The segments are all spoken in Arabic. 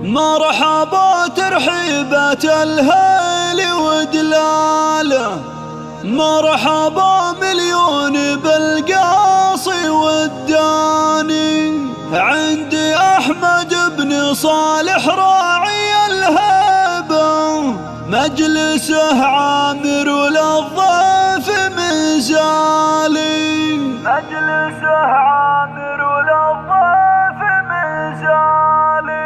مرحبا ترحيبة الهيل ودلاله، مرحبا مليون بالقاصي والداني، عندي أحمد بن صالح راعي الهيبة، مجلسه عامر وللضيف منزالي، مجلسه عامر وللضيف منزالي.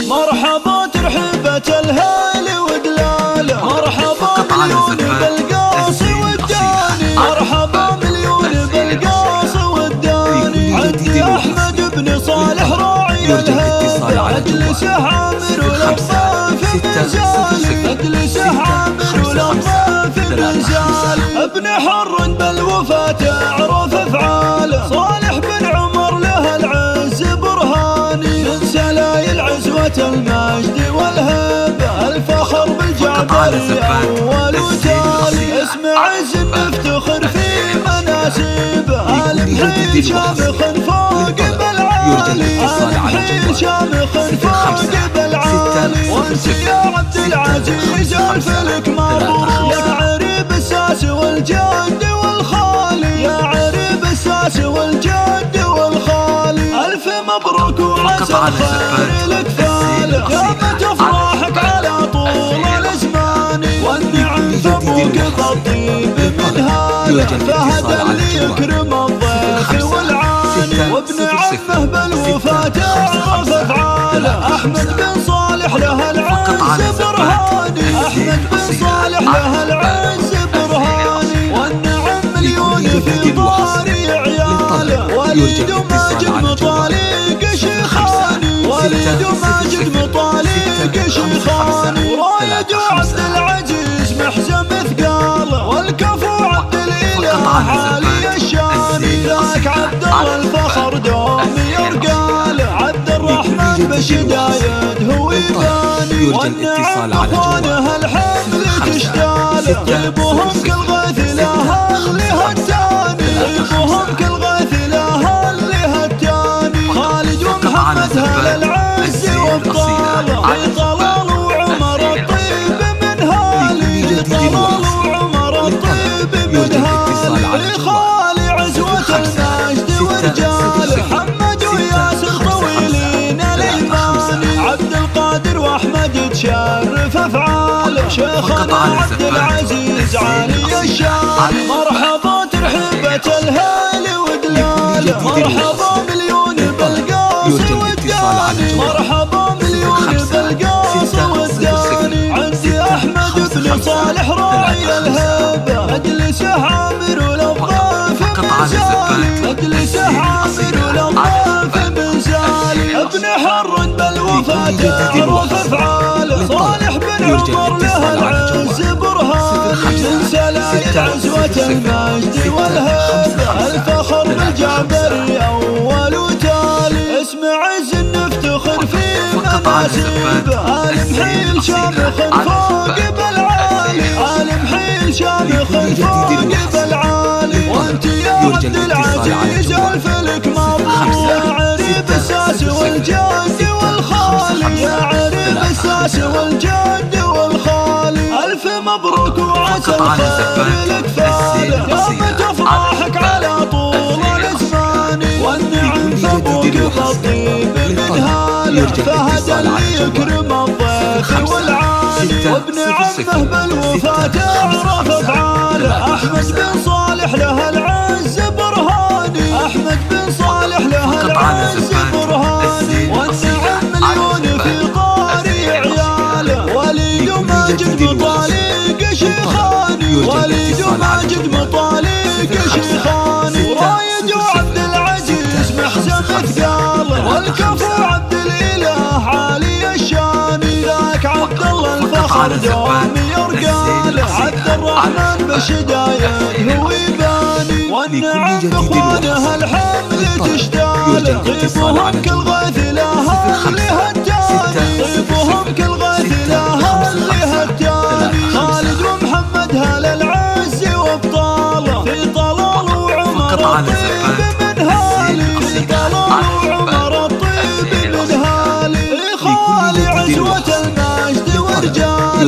مرحبا ترحيبة الهيل ودلاله، مرحبا مليون بالقاصي والداني، مرحبا مليون بالقاصي والداني، عندي أحمد بن صالح راعي الهيبة، مجلسه عامر وللضيف منزالي، مجلسه عامر وللضيف منزالي. ابن حر بالوفاة اعرف افعاله، صالح بن عمر له العز برهاني، من سلايل عزوة المجد والهبة، الفخر بالجعبري أول وتالي، اسم عز نفتخر في مناسبه، المحيل شامخ فوق بالعالي، المحيل شامخ فوق بالعالي، وانت يا عبد العزيز الفلك مبروك، يا عريب الساس والجد والخالي، يا عريب الساس والجد والخالي، ألف مبروك وعسى الخير لك فاله، قامت افراحك على طول الازمان، والنعم فوق بالطيب من هاله، فهد اللي يكرم الضيف والعاني، وابن عمه بالوفاة اعرف افعاله، احمد بن صالح له العز برهاني، احمد بن صالح له العز برهاني، والنعم مليون في طاري عياله، وليد ماجد مطالق شيخاني، وليد ماجد مطالق شيخاني، ورايد عبد العزيز محزم ثقاله، والكفو عبد الاله عالي الشاني، ذاك عبد الله الفخر دوم يرقاله، عبد الرحمن بشدايد هو يباني، والنعم اخوانه الحمل تشتاله، طيبهم كالغيث لها اللي هالتاني، طيبهم كالغيث لها اللي هالتاني، خالد ومحمد هل العز وابطاله، في طلال وعمر الطيب من هالي، في طلال وعمر الطيب من هالي، خالي عزوة المجد ورجاله، محمد وياسر طويلين الايماني، عبد القادر واحمد تشرف افعاله، شيخنا عبد العزيز عالي الشان، مرحبا ترحيبة الهيل ودلاله، مرحبا مليون بالقاصي والداني، مرحبا مليون بالقاصي والداني، عندي احمد بن صالح راعي الهيبة، مجلسه عامر وللضيف منزالي، مجلسه عامر وللضيف منزالي، ابن حر بالوفاة اعرف افعاله، صالح بن عمر له العز برهاني، من سلايل عزوة المجد والهيبة، الفخر بالجعبري أول وتالي، اسم عز نفتخر في مناسبه، المحيل شامخ فوق بالعالي، المحيل شامخ فوق بالعالي، وانت يا عبد العزيز الفلك مبروك، يا عريب الساس والجد والخالي، يا عريب الساس والجد والخالي، ألف مبروك وعسى الخير لك فاله، قامت افراحك على طول الازمان، والنعم فوق بالطيب من هاله، فهد اللي يكرم الضيف والعاني، وابن عمه بالوفاة اعرف افعاله، احمد بن صالح له العز برهاني، احمد بن صالح له العز برهاني، والنعم مليون في طاري عياله، وليد ماجد مطالق شيخاني، وليد ماجد مطالق شيخاني، ورايد عبد العزيز محزم ثقاله، والكفو عبد الاله عالي الشاني، ذاك عبد الله الفخر دوم يرقاله، عبد الرحمن بشدايد هو يباني، والنعم اخوانه الحمل تشتاله، طيبهم كالغيث لها اللي هالتاني، طيبهم كالغيث لها اللي هالتاني، خالد ومحمد هل العز وابطاله، في طلال وعمر الطيب من هالي، في طلال وعمر الطيب من هالي.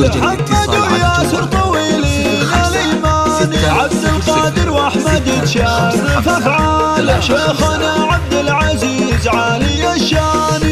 محمد وياسر طويلين الايمان، عبد القادر واحمد تشرف افعاله، شيخنا عبد العزيز عالي الشان.